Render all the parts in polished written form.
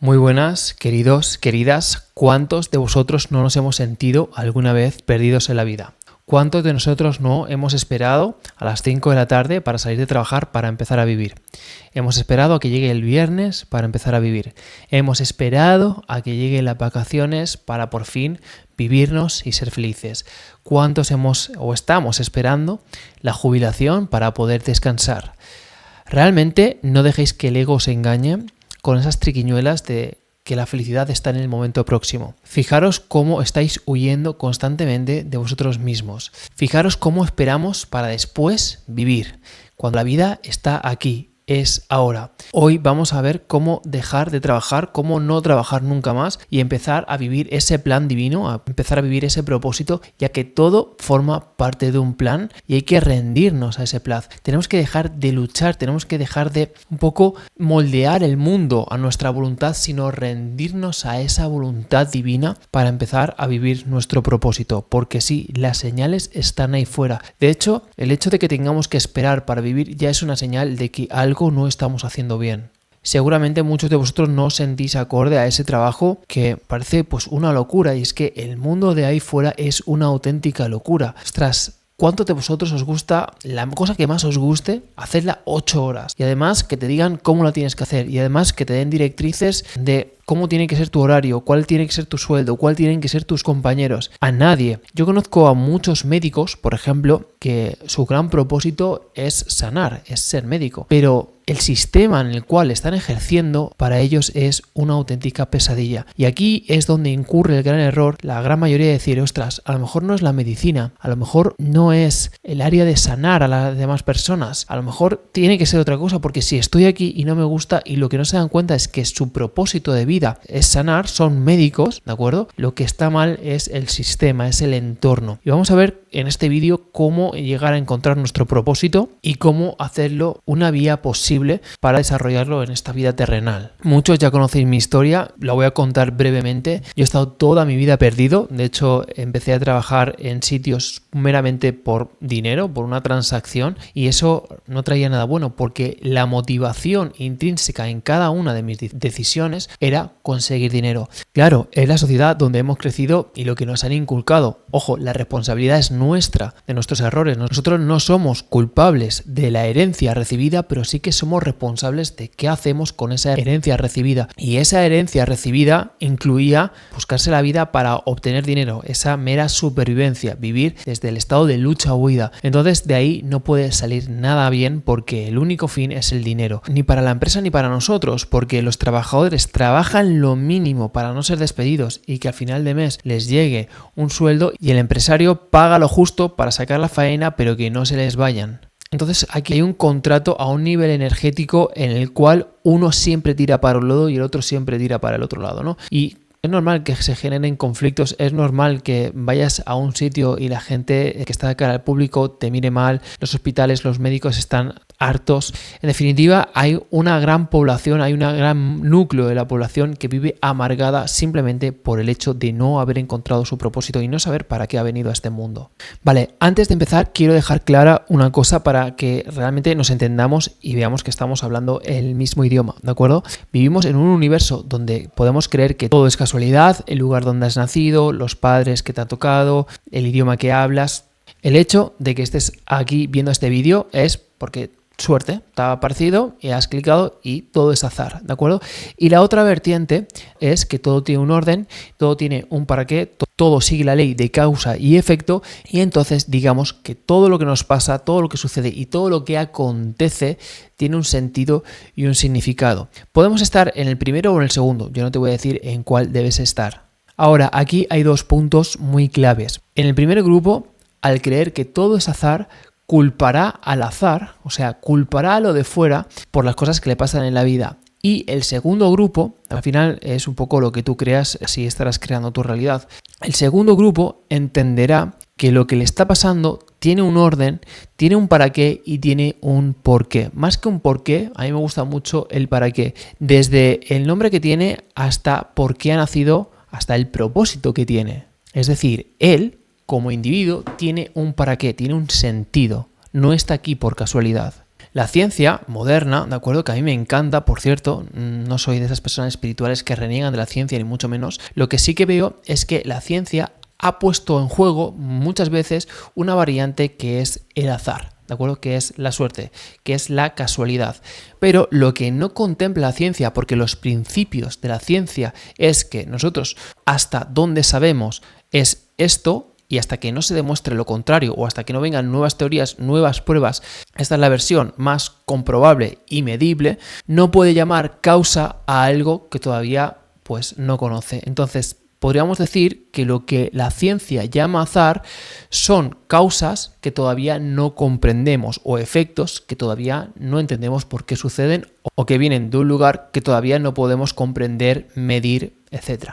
Muy buenas, queridos, queridas. ¿Cuántos de vosotros no nos hemos sentido alguna vez perdidos en la vida? ¿Cuántos de nosotros no hemos esperado a las 5 de la tarde para salir de trabajar para empezar a vivir? Hemos esperado a que llegue el viernes para empezar a vivir. Hemos esperado a que lleguen las vacaciones para por fin vivirnos y ser felices. ¿Cuántos hemos o estamos esperando la jubilación para poder descansar? Realmente no dejéis que el ego os engañe con esas triquiñuelas de que la felicidad está en el momento próximo. Fijaros cómo estáis huyendo constantemente de vosotros mismos. Fijaros cómo esperamos para después vivir, cuando la vida está aquí. Es ahora. Hoy vamos a ver cómo dejar de trabajar, cómo no trabajar nunca más y empezar a vivir ese plan divino, a empezar a vivir ese propósito, ya que todo forma parte de un plan y hay que rendirnos a ese plan. Tenemos que dejar de luchar, tenemos que dejar de un poco moldear el mundo a nuestra voluntad, sino rendirnos a esa voluntad divina para empezar a vivir nuestro propósito. Porque sí, las señales están ahí fuera. De hecho, el hecho de que tengamos que esperar para vivir ya es una señal de que algo no estamos haciendo bien. Seguramente muchos de vosotros no os sentís acorde a ese trabajo que parece pues una locura, y es que el mundo de ahí fuera es una auténtica locura. Ostras, ¿cuánto de vosotros os gusta la cosa que más os guste? Hacerla 8 horas y además que te digan cómo la tienes que hacer y además que te den directrices de cómo tiene que ser tu horario, cuál tiene que ser tu sueldo, cuál tienen que ser tus compañeros. A nadie. Yo conozco a muchos médicos, por ejemplo, que su gran propósito es sanar, es ser médico, pero el sistema en el cual están ejerciendo para ellos es una auténtica pesadilla. Y aquí es donde incurre el gran error, la gran mayoría de decir, ostras, a lo mejor no es la medicina, a lo mejor no es el área de sanar a las demás personas, a lo mejor tiene que ser otra cosa, porque si estoy aquí y no me gusta y lo que no se dan cuenta es que su propósito de vida es sanar, son médicos, ¿de acuerdo? Lo que está mal es el sistema, es el entorno. Y vamos a ver en este vídeo cómo llegar a encontrar nuestro propósito y cómo hacerlo una vía posible para desarrollarlo en esta vida terrenal. Muchos ya conocéis mi historia, la voy a contar brevemente. Yo he estado toda mi vida perdido, de hecho empecé a trabajar en sitios meramente por dinero, por una transacción, y eso no traía nada bueno porque la motivación intrínseca en cada una de mis decisiones era conseguir dinero. Claro, es la sociedad donde hemos crecido y lo que nos han inculcado. Ojo, la responsabilidad es nuestra, de nuestros errores. Nosotros no somos culpables de la herencia recibida, pero sí que somos responsables de qué hacemos con esa herencia recibida. Y esa herencia recibida incluía buscarse la vida para obtener dinero, esa mera supervivencia, vivir desde el estado de lucha o huida. Entonces de ahí no puede salir nada bien porque el único fin es el dinero. Ni para la empresa ni para nosotros, porque los trabajadores trabajan lo mínimo para no ser despedidos y que al final de mes les llegue un sueldo y el empresario paga lo justo para sacar la faena pero que no se les vayan. Entonces aquí hay un contrato a un nivel energético en el cual uno siempre tira para un lado y el otro siempre tira para el otro lado, ¿no? Y es normal que se generen conflictos, es normal que vayas a un sitio y la gente que está de cara al público te mire mal, los hospitales, los médicos están hartos. En definitiva, hay una gran población, hay un gran núcleo de la población que vive amargada simplemente por el hecho de no haber encontrado su propósito y no saber para qué ha venido a este mundo. Vale, antes de empezar quiero dejar clara una cosa para que realmente nos entendamos y veamos que estamos hablando el mismo idioma, ¿de acuerdo? Vivimos en un universo donde podemos creer que todo es casualidad, el lugar donde has nacido, los padres que te ha tocado, el idioma que hablas. El hecho de que estés aquí viendo este vídeo es porque suerte, te ha aparecido y has clicado y todo es azar, ¿de acuerdo? Y la otra vertiente es que todo tiene un orden, todo tiene un para qué, todo sigue la ley de causa y efecto, y entonces digamos que todo lo que nos pasa, todo lo que sucede y todo lo que acontece tiene un sentido y un significado. Podemos estar en el primero o en el segundo, yo no te voy a decir en cuál debes estar. Ahora, aquí hay dos puntos muy claves. En el primer grupo, al creer que todo es azar, culpará al azar, o sea, culpará a lo de fuera por las cosas que le pasan en la vida. Y el segundo grupo, al final es un poco lo que tú creas, así estarás creando tu realidad. El segundo grupo entenderá que lo que le está pasando tiene un orden, tiene un para qué y tiene un por qué. Más que un por qué, a mí me gusta mucho el para qué. Desde el nombre que tiene hasta por qué ha nacido, hasta el propósito que tiene. Es decir, él como individuo tiene un para qué, tiene un sentido, no está aquí por casualidad. La ciencia moderna, ¿de acuerdo? Que a mí me encanta, por cierto, no soy de esas personas espirituales que reniegan de la ciencia ni mucho menos. Lo que sí que veo es que la ciencia ha puesto en juego muchas veces una variante que es el azar, ¿de acuerdo? Que es la suerte, que es la casualidad. Pero lo que no contempla la ciencia, porque los principios de la ciencia es que nosotros hasta donde sabemos es esto, y hasta que no se demuestre lo contrario o hasta que no vengan nuevas teorías, nuevas pruebas, esta es la versión más comprobable y medible, no puede llamar causa a algo que todavía pues no conoce. Entonces, podríamos decir que lo que la ciencia llama azar son causas que todavía no comprendemos o efectos que todavía no entendemos por qué suceden o que vienen de un lugar que todavía no podemos comprender, medir, etc.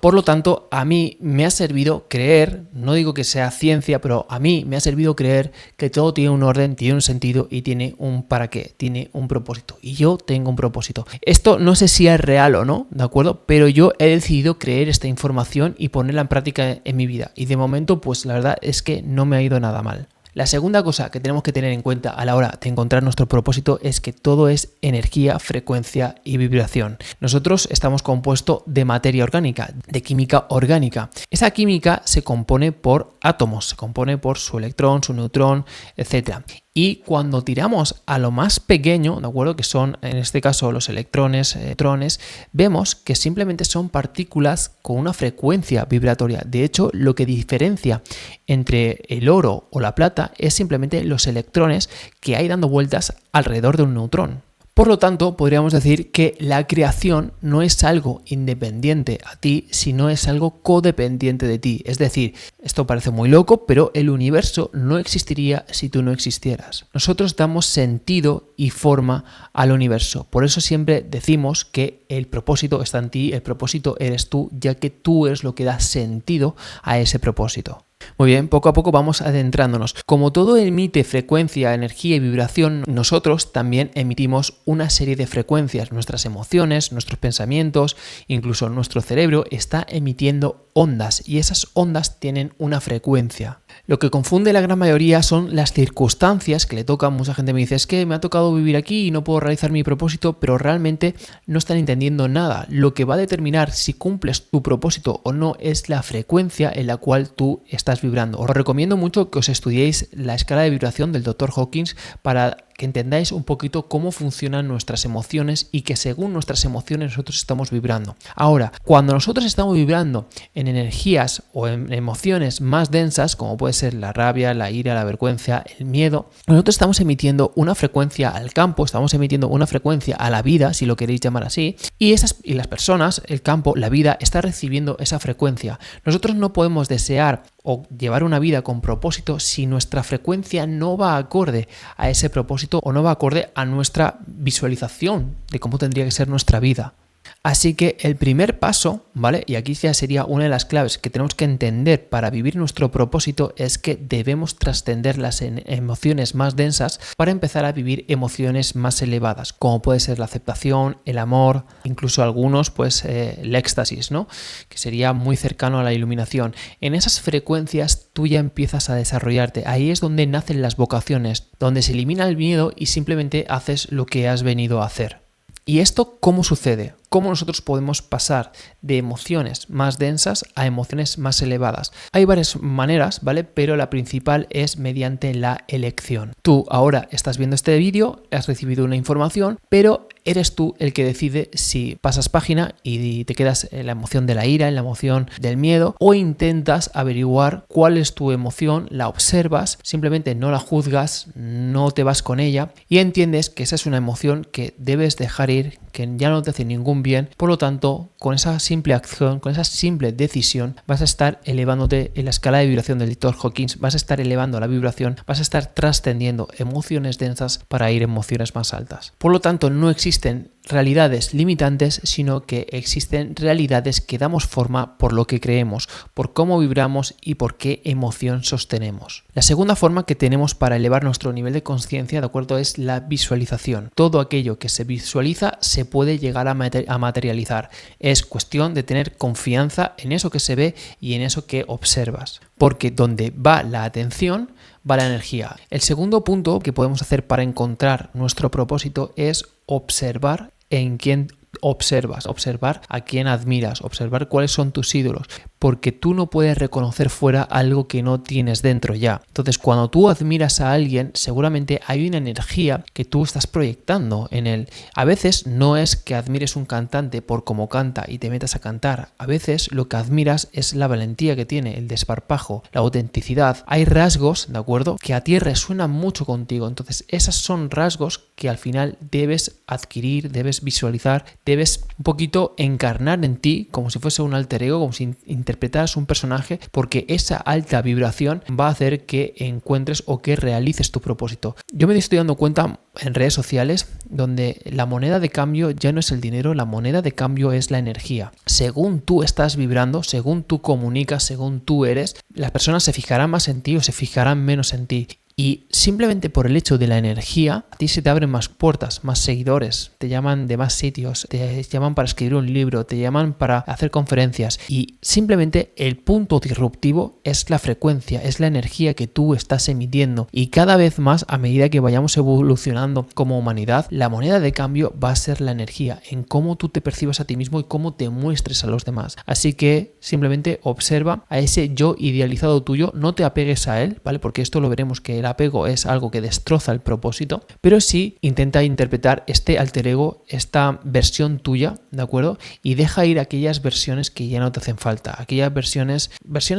Por lo tanto, a mí me ha servido creer, no digo que sea ciencia, pero a mí me ha servido creer que todo tiene un orden, tiene un sentido y tiene un para qué, tiene un propósito. Y yo tengo un propósito. Esto no sé si es real o no, ¿de acuerdo? Pero yo he decidido creer esta información y ponerla en práctica en mi vida. Y de momento, pues la verdad es que no me ha ido nada mal. La segunda cosa que tenemos que tener en cuenta a la hora de encontrar nuestro propósito es que todo es energía, frecuencia y vibración. Nosotros estamos compuestos de materia orgánica, de química orgánica. Esa química se compone por átomos, se compone por su electrón, su neutrón, etc. Y cuando tiramos a lo más pequeño, ¿de acuerdo? Que son, en este caso, los electrones, neutrones, vemos que simplemente son partículas con una frecuencia vibratoria. De hecho, lo que diferencia entre el oro o la plata es simplemente los electrones que hay dando vueltas alrededor de un neutrón. Por lo tanto, podríamos decir que la creación no es algo independiente a ti, sino es algo codependiente de ti. Es decir, esto parece muy loco, pero el universo no existiría si tú no existieras. Nosotros damos sentido y forma al universo. Por eso siempre decimos que el propósito está en ti, el propósito eres tú, ya que tú eres lo que da sentido a ese propósito. Muy bien, poco a poco vamos adentrándonos. Como todo emite frecuencia, energía y vibración, nosotros también emitimos una serie de frecuencias. Nuestras emociones, nuestros pensamientos, incluso nuestro cerebro está emitiendo ondas y esas ondas tienen una frecuencia. Lo que confunde la gran mayoría son las circunstancias que le tocan. Mucha gente me dice, es que me ha tocado vivir aquí y no puedo realizar mi propósito, pero realmente no están entendiendo nada. Lo que va a determinar si cumples tu propósito o no es la frecuencia en la cual tú estás vibrando. Os recomiendo mucho que os estudiéis la escala de vibración del Dr. Hawkins para que entendáis un poquito cómo funcionan nuestras emociones y que según nuestras emociones nosotros estamos vibrando. Ahora, cuando nosotros estamos vibrando en energías o en emociones más densas, como puede ser la rabia, la ira, la vergüenza, el miedo, nosotros estamos emitiendo una frecuencia al campo, estamos emitiendo una frecuencia a la vida, si lo queréis llamar así, y las personas, el campo, la vida, está recibiendo esa frecuencia. Nosotros no podemos desear o llevar una vida con propósito si nuestra frecuencia no va acorde a ese propósito o no va acorde a nuestra visualización de cómo tendría que ser nuestra vida. Así que el primer paso, ¿vale? Y aquí ya sería una de las claves que tenemos que entender para vivir nuestro propósito, es que debemos trascender las emociones más densas para empezar a vivir emociones más elevadas, como puede ser la aceptación, el amor, incluso algunos, pues el éxtasis, ¿no? Que sería muy cercano a la iluminación. En esas frecuencias tú ya empiezas a desarrollarte. Ahí es donde nacen las vocaciones, donde se elimina el miedo y simplemente haces lo que has venido a hacer. ¿Y esto cómo sucede? ¿Cómo nosotros podemos pasar de emociones más densas a emociones más elevadas? Hay varias maneras, ¿vale? Pero la principal es mediante la elección. Tú ahora estás viendo este vídeo, has recibido una información, pero eres tú el que decide si pasas página y te quedas en la emoción de la ira, en la emoción del miedo, o intentas averiguar cuál es tu emoción, la observas, simplemente no la juzgas, no te vas con ella y entiendes que esa es una emoción que debes dejar ir, que ya no te hace ningún bien. Por lo tanto, con esa simple acción, con esa simple decisión, vas a estar elevándote en la escala de vibración del Dr. Hawkins, vas a estar elevando la vibración, vas a estar trascendiendo emociones densas para ir a emociones más altas. Por lo tanto, no existen realidades limitantes, sino que existen realidades que damos forma por lo que creemos, por cómo vibramos y por qué emoción sostenemos. La segunda forma que tenemos para elevar nuestro nivel de conciencia, ¿de acuerdo?, es la visualización. Todo aquello que se visualiza se puede llegar a materializar. Es cuestión de tener confianza en eso que se ve y en eso que observas. porque donde va la atención, va la energía. El segundo punto que podemos hacer para encontrar nuestro propósito es observar en quién observar a quién admiras, observar cuáles son tus ídolos, porque tú no puedes reconocer fuera algo que no tienes dentro ya. Entonces, cuando tú admiras a alguien, seguramente hay una energía que tú estás proyectando en él. A veces no es que admires un cantante por cómo canta y te metas a cantar. A veces lo que admiras es la valentía que tiene, el desparpajo, la autenticidad. Hay rasgos, ¿de acuerdo?, que a ti resuenan mucho contigo. Entonces, esos son rasgos que al final debes adquirir, debes visualizar, debes un poquito encarnar en ti como si fuese un alter ego, como si interpretaras un personaje, porque esa alta vibración va a hacer que encuentres o que realices tu propósito. Yo me estoy dando cuenta en redes sociales donde la moneda de cambio ya no es el dinero, la moneda de cambio es la energía. Según tú estás vibrando, según tú comunicas, según tú eres, las personas se fijarán más en ti o se fijarán menos en ti. Y simplemente por el hecho de la energía, a ti se te abren más puertas, más seguidores, te llaman de más sitios, te llaman para escribir un libro, te llaman para hacer conferencias. Y simplemente el punto disruptivo es la frecuencia, es la energía que tú estás emitiendo. Y cada vez más, a medida que vayamos evolucionando como humanidad, la moneda de cambio va a ser la energía, en cómo tú te percibas a ti mismo y cómo te muestres a los demás. Así que simplemente observa a ese yo idealizado tuyo, no te apegues a él, ¿vale? Porque esto lo veremos que el apego es algo que destroza el propósito, pero sí intenta interpretar este alter ego, esta versión tuya, ¿de acuerdo? Y deja ir aquellas versiones que ya no te hacen falta, aquellas versiones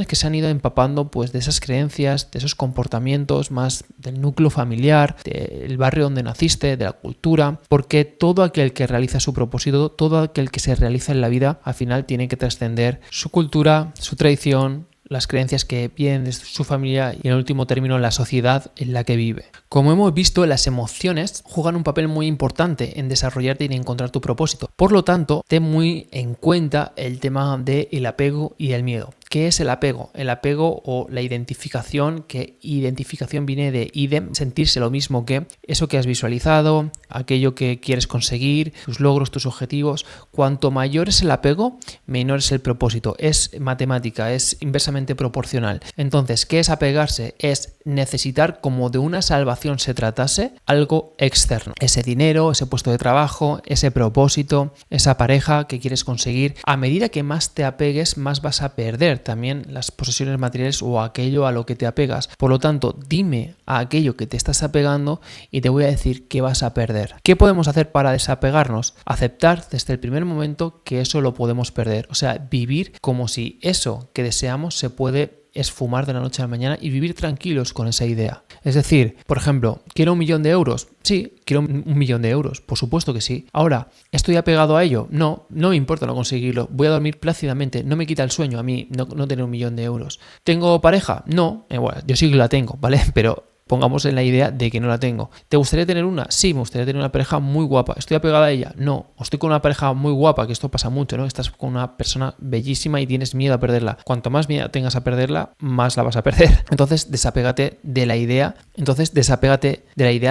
que se han ido empapando pues de esas creencias, de esos comportamientos más del núcleo familiar, del barrio donde naciste, de la cultura, porque todo aquel que realiza su propósito, todo aquel que se realiza en la vida, al final tiene que trascender su cultura, su tradición, las creencias que vienen de su familia y en último término la sociedad en la que vive. Como hemos visto, las emociones juegan un papel muy importante en desarrollarte y en encontrar tu propósito. Por lo tanto, ten muy en cuenta el tema del apego y el miedo. ¿Qué es el apego? El apego o la identificación, que identificación viene de idem, sentirse lo mismo que eso que has visualizado, aquello que quieres conseguir, tus logros, tus objetivos. Cuanto mayor es el apego, menor es el propósito. Es matemática, es inversamente proporcional. Entonces, ¿qué es apegarse? Es necesitar, como de una salvación se tratase, algo externo. Ese dinero, ese puesto de trabajo, ese propósito, esa pareja que quieres conseguir. A medida que más te apegues, más vas a perder también las posesiones materiales o aquello a lo que te apegas. Por lo tanto, dime a aquello que te estás apegando y te voy a decir qué vas a perder. ¿Qué podemos hacer para desapegarnos? Aceptar desde el primer momento que eso lo podemos perder. O sea, vivir como si eso que deseamos se puede esfumar de la noche a la mañana y vivir tranquilos con esa idea. Es decir, por ejemplo, ¿quiero 1 millón de euros? Sí, quiero 1 millón de euros, por supuesto que sí. Ahora, ¿estoy apegado a ello? No me importa no conseguirlo. Voy a dormir plácidamente, no me quita el sueño a mí no tener 1 millón de euros. ¿Tengo pareja? No, bueno, yo sí que la tengo, ¿vale? Pero pongamos en la idea de que no la tengo. ¿Te gustaría tener una? Sí, me gustaría tener una pareja muy guapa. ¿Estoy apegada a ella? No. O estoy con una pareja muy guapa, que esto pasa mucho, ¿no? Estás con una persona bellísima y tienes miedo a perderla. Cuanto más miedo tengas a perderla, más la vas a perder. Entonces, desapégate de la idea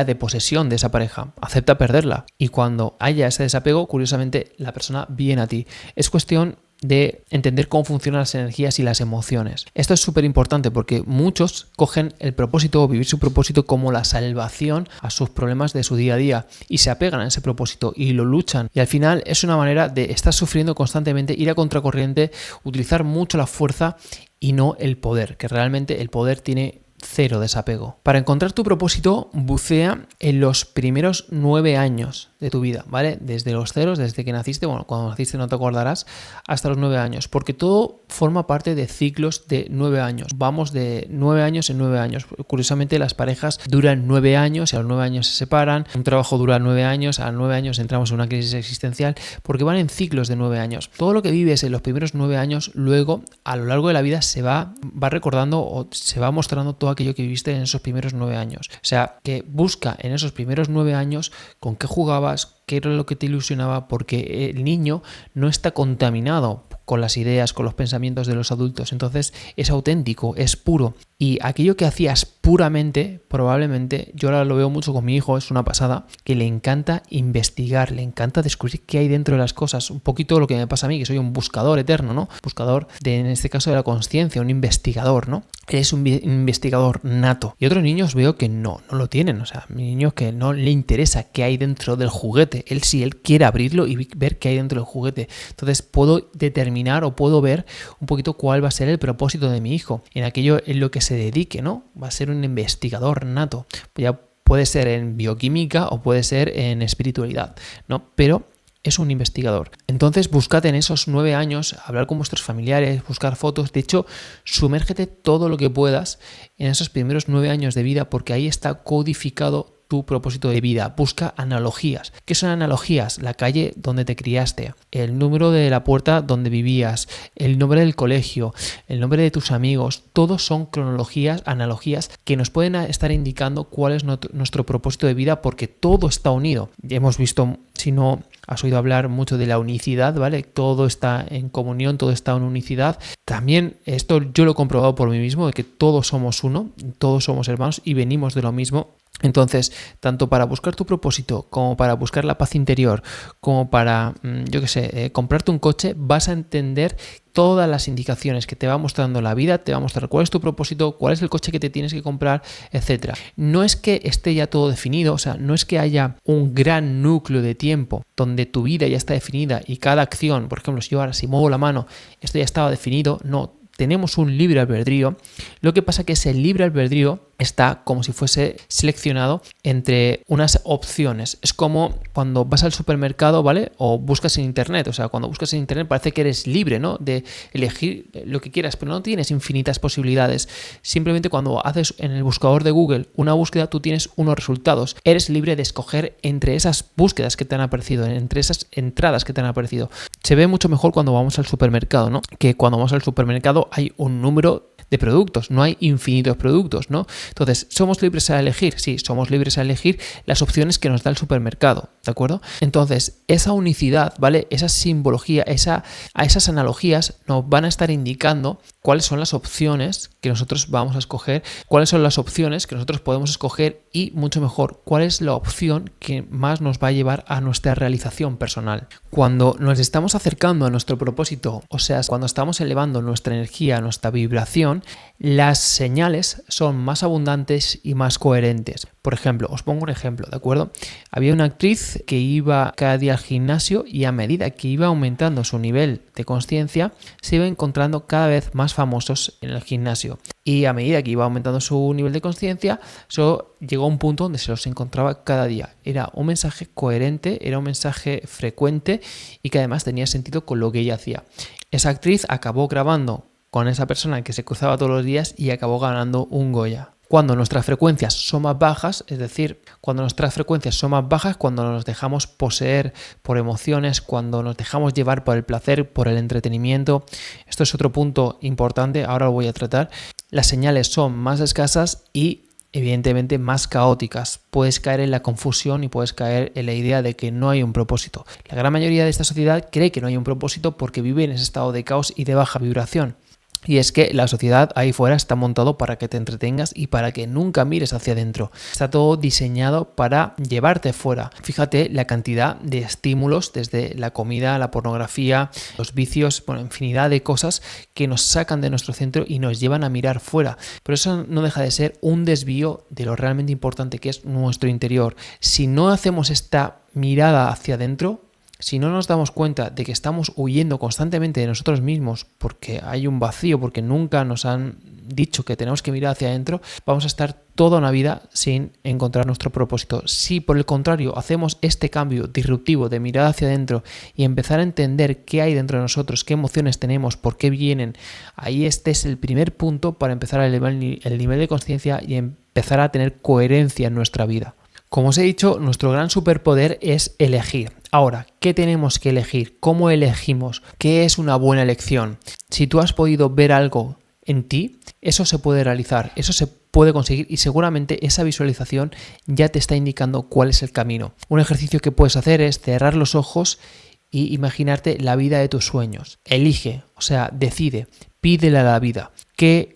de posesión de esa pareja. Acepta perderla. Y cuando haya ese desapego, curiosamente, la persona viene a ti. Es cuestión de entender cómo funcionan las energías y las emociones. Esto es súper importante porque muchos cogen el propósito o vivir su propósito como la salvación a sus problemas de su día a día y se apegan a ese propósito y lo luchan, y al final es una manera de estar sufriendo constantemente, ir a contracorriente, utilizar mucho la fuerza y no el poder, que realmente el poder tiene cero desapego. Para encontrar tu propósito, bucea en los primeros 9 años de tu vida, ¿vale? Desde los ceros, desde que naciste, bueno, cuando naciste no te acordarás, hasta los 9 años, porque todo forma parte de ciclos de 9 años. Vamos de 9 años en 9 años. Curiosamente, las parejas duran 9 años y a los 9 años se separan. Un trabajo dura 9 años, a los 9 años entramos en una crisis existencial, porque van en ciclos de 9 años. Todo lo que vives en los primeros 9 años, luego, a lo largo de la vida, se va recordando o se va mostrando todo aquello que viviste en esos primeros 9 años. O sea, que busca en esos primeros 9 años con qué jugabas, qué era lo que te ilusionaba, porque el niño no está contaminado con las ideas, con los pensamientos de los adultos. Entonces es auténtico, es puro. Y aquello que hacías puramente, probablemente, yo ahora lo veo mucho con mi hijo, es una pasada, que le encanta investigar, le encanta descubrir qué hay dentro de las cosas. Un poquito lo que me pasa a mí, que soy un buscador eterno, ¿no? Buscador en este caso de la consciencia, un investigador, ¿no? Él es un investigador nato. Y otros niños veo que no lo tienen. O sea, mi niño que no le interesa qué hay dentro del juguete. Él quiere abrirlo y ver qué hay dentro del juguete. Entonces puedo determinar o puedo ver un poquito cuál va a ser el propósito de mi hijo. En aquello en lo que se dedique, ¿no? Va a ser un investigador nato. Ya puede ser en bioquímica o puede ser en espiritualidad, ¿no? Pero es un investigador. Entonces, buscad en esos 9 años, hablar con vuestros familiares, buscar fotos. De hecho, sumérgete todo lo que puedas en esos primeros 9 años de vida, porque ahí está codificado tu propósito de vida. Busca analogías. ¿Qué son analogías? La calle donde te criaste, el número de la puerta donde vivías, el nombre del colegio, el nombre de tus amigos. Todos son cronologías, analogías que nos pueden estar indicando cuál es nuestro propósito de vida, porque todo está unido. Ya hemos visto, si no has oído hablar mucho de la unicidad, ¿vale? Todo está en comunión, todo está en unicidad. También esto yo lo he comprobado por mí mismo, de que todos somos uno, todos somos hermanos y venimos de lo mismo. Entonces, tanto para buscar tu propósito, como para buscar la paz interior, como para, comprarte un coche, vas a entender todas las indicaciones que te va mostrando la vida, te va a mostrar cuál es tu propósito, cuál es el coche que te tienes que comprar, etc. No es que esté ya todo definido, o sea, no es que haya un gran núcleo de tiempo donde tu vida ya está definida y cada acción, por ejemplo, si muevo la mano, esto ya estaba definido. No, tenemos un libre albedrío. Lo que pasa es que ese libre albedrío está como si fuese seleccionado entre unas opciones. Es como cuando vas al supermercado, ¿vale? O buscas en internet. O sea, cuando buscas en internet parece que eres libre, ¿no? De elegir lo que quieras, pero no tienes infinitas posibilidades. Simplemente cuando haces en el buscador de Google una búsqueda, tú tienes unos resultados. Eres libre de escoger entre esas búsquedas que te han aparecido, entre esas entradas que te han aparecido. Se ve mucho mejor cuando vamos al supermercado, ¿no? Que cuando vamos al supermercado hay un número de productos, no hay infinitos productos, ¿no? Entonces, ¿somos libres a elegir? Sí, somos libres a elegir las opciones que nos da el supermercado, ¿de acuerdo? Entonces, esa unicidad, ¿vale? Esa simbología, a esas analogías nos van a estar indicando cuáles son las opciones que nosotros vamos a escoger, cuáles son las opciones que nosotros podemos escoger y, mucho mejor, cuál es la opción que más nos va a llevar a nuestra realización personal. Cuando nos estamos acercando a nuestro propósito, o sea, cuando estamos elevando nuestra energía, nuestra vibración, las señales son más abundantes y más coherentes. Por ejemplo, os pongo un ejemplo, ¿de acuerdo? Había una actriz que iba cada día al gimnasio y a medida que iba aumentando su nivel de consciencia, se iba encontrando cada vez más famosos en el gimnasio. Y a medida que iba aumentando su nivel de consciencia, eso llegó a un punto donde se los encontraba cada día. Era un mensaje coherente, era un mensaje frecuente y que además tenía sentido con lo que ella hacía. Esa actriz acabó grabando con esa persona que se cruzaba todos los días y acabó ganando un Goya. Cuando nuestras frecuencias son más bajas, es decir, cuando nos dejamos poseer por emociones, cuando nos dejamos llevar por el placer, por el entretenimiento. Esto es otro punto importante, ahora lo voy a tratar. Las señales son más escasas y evidentemente más caóticas. Puedes caer en la confusión y puedes caer en la idea de que no hay un propósito. La gran mayoría de esta sociedad cree que no hay un propósito porque vive en ese estado de caos y de baja vibración. Y es que la sociedad ahí fuera está montado para que te entretengas y para que nunca mires hacia adentro. Está todo diseñado para llevarte fuera. Fíjate la cantidad de estímulos, desde la comida, la pornografía, los vicios, infinidad de cosas que nos sacan de nuestro centro y nos llevan a mirar fuera. Pero eso no deja de ser un desvío de lo realmente importante que es nuestro interior. Si no hacemos esta mirada hacia adentro, si no nos damos cuenta de que estamos huyendo constantemente de nosotros mismos porque hay un vacío, porque nunca nos han dicho que tenemos que mirar hacia adentro, vamos a estar toda una vida sin encontrar nuestro propósito. Si por el contrario hacemos este cambio disruptivo de mirar hacia adentro y empezar a entender qué hay dentro de nosotros, qué emociones tenemos, por qué vienen, ahí este es el primer punto para empezar a elevar el nivel de conciencia y empezar a tener coherencia en nuestra vida. Como os he dicho, nuestro gran superpoder es elegir. Ahora, ¿qué tenemos que elegir? ¿Cómo elegimos? ¿Qué es una buena elección? Si tú has podido ver algo en ti, eso se puede realizar, eso se puede conseguir y seguramente esa visualización ya te está indicando cuál es el camino. Un ejercicio que puedes hacer es cerrar los ojos y imaginarte la vida de tus sueños. Elige, o sea, decide, pídele a la vida.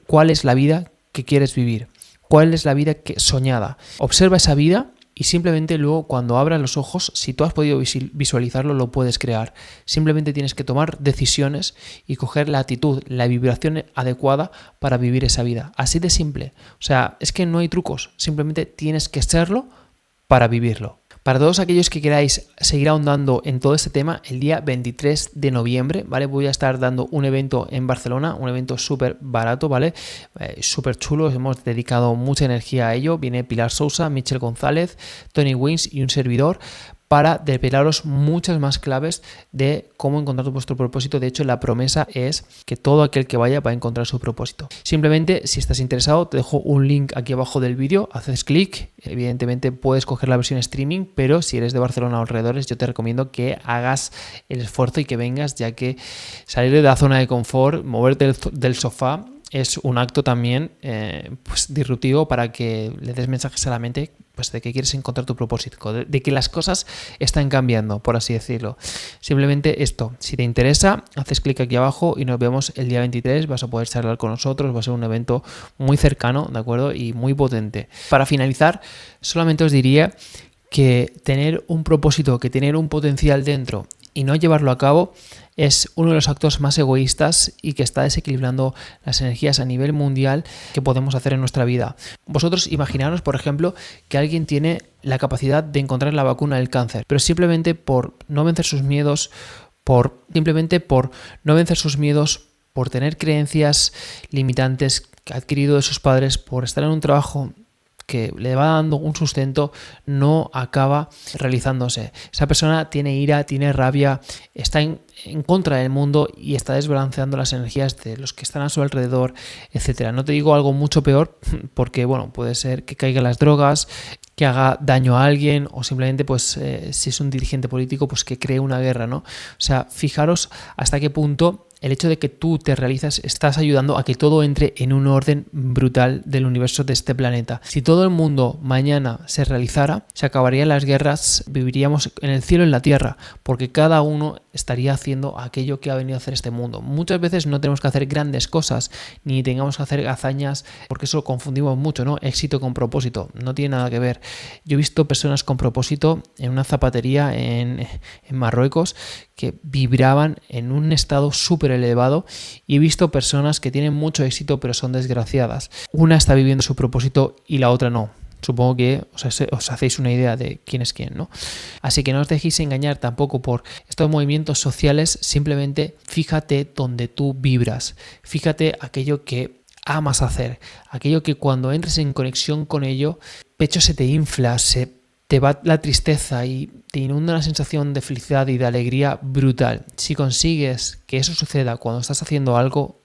¿Cuál es la vida que quieres vivir? ¿Cuál es la vida soñada? Observa esa vida y simplemente luego cuando abras los ojos, si tú has podido visualizarlo, lo puedes crear. Simplemente tienes que tomar decisiones y coger la actitud, la vibración adecuada para vivir esa vida. Así de simple. O sea, es que no hay trucos. Simplemente tienes que serlo para vivirlo. Para todos aquellos que queráis seguir ahondando en todo este tema, el día 23 de noviembre, ¿vale? Voy a estar dando un evento en Barcelona, un evento súper barato, ¿vale? Súper chulo, hemos dedicado mucha energía a ello. Viene Pilar Sousa, Michel González, Tony Wins y un servidor para desvelaros muchas más claves de cómo encontrar vuestro propósito. De hecho, la promesa es que todo aquel que vaya va a encontrar su propósito. Simplemente, si estás interesado, te dejo un link aquí abajo del vídeo, haces clic, evidentemente puedes coger la versión streaming, pero si eres de Barcelona o alrededores, yo te recomiendo que hagas el esfuerzo y que vengas, ya que salir de la zona de confort, moverte del sofá, es un acto también pues disruptivo para que le des mensajes a la mente pues de que quieres encontrar tu propósito, de que las cosas están cambiando, por así decirlo. Simplemente esto, si te interesa, haces clic aquí abajo y nos vemos el día 23, vas a poder charlar con nosotros, va a ser un evento muy cercano, ¿de acuerdo? Y muy potente. Para finalizar, solamente os diría que tener un propósito, que tener un potencial dentro y no llevarlo a cabo es uno de los actos más egoístas y que está desequilibrando las energías a nivel mundial que podemos hacer en nuestra vida. Vosotros imaginaros, por ejemplo, que alguien tiene la capacidad de encontrar la vacuna del cáncer, pero simplemente por no vencer sus miedos, por tener creencias limitantes que ha adquirido de sus padres, por estar en un trabajo que le va dando un sustento, no acaba realizándose. Esa persona tiene ira, tiene rabia, está en contra del mundo y está desbalanceando las energías de los que están a su alrededor, etcétera. No te digo algo mucho peor porque, bueno, puede ser que caiga en las drogas, que haga daño a alguien o simplemente, pues, si es un dirigente político, pues que cree una guerra, ¿no? O sea, fijaros hasta qué punto el hecho de que tú te realizas estás ayudando a que todo entre en un orden brutal del universo de este planeta. Si todo el mundo mañana se realizara, se acabarían las guerras, viviríamos en el cielo y en la tierra, porque cada uno estaría haciendo aquello que ha venido a hacer este mundo. Muchas veces no tenemos que hacer grandes cosas, ni tengamos que hacer hazañas, porque eso lo confundimos mucho, ¿no? Éxito con propósito, no tiene nada que ver. Yo he visto personas con propósito en una zapatería en Marruecos que vibraban en un estado súper elevado y he visto personas que tienen mucho éxito pero son desgraciadas. Una está viviendo su propósito y la otra no. Supongo que os hacéis una idea de quién es quién, ¿no? Así que no os dejéis engañar tampoco por estos movimientos sociales, simplemente fíjate donde tú vibras, fíjate aquello que amas hacer, aquello que cuando entres en conexión con ello, el pecho se te infla, te va la tristeza y te inunda una sensación de felicidad y de alegría brutal. Si consigues que eso suceda cuando estás haciendo algo,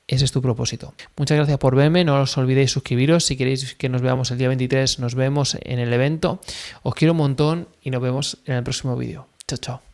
ese es tu propósito. Muchas gracias por verme, no os olvidéis suscribiros. Si queréis que nos veamos el día 23, nos vemos en el evento. Os quiero un montón y nos vemos en el próximo vídeo. Chao, chao.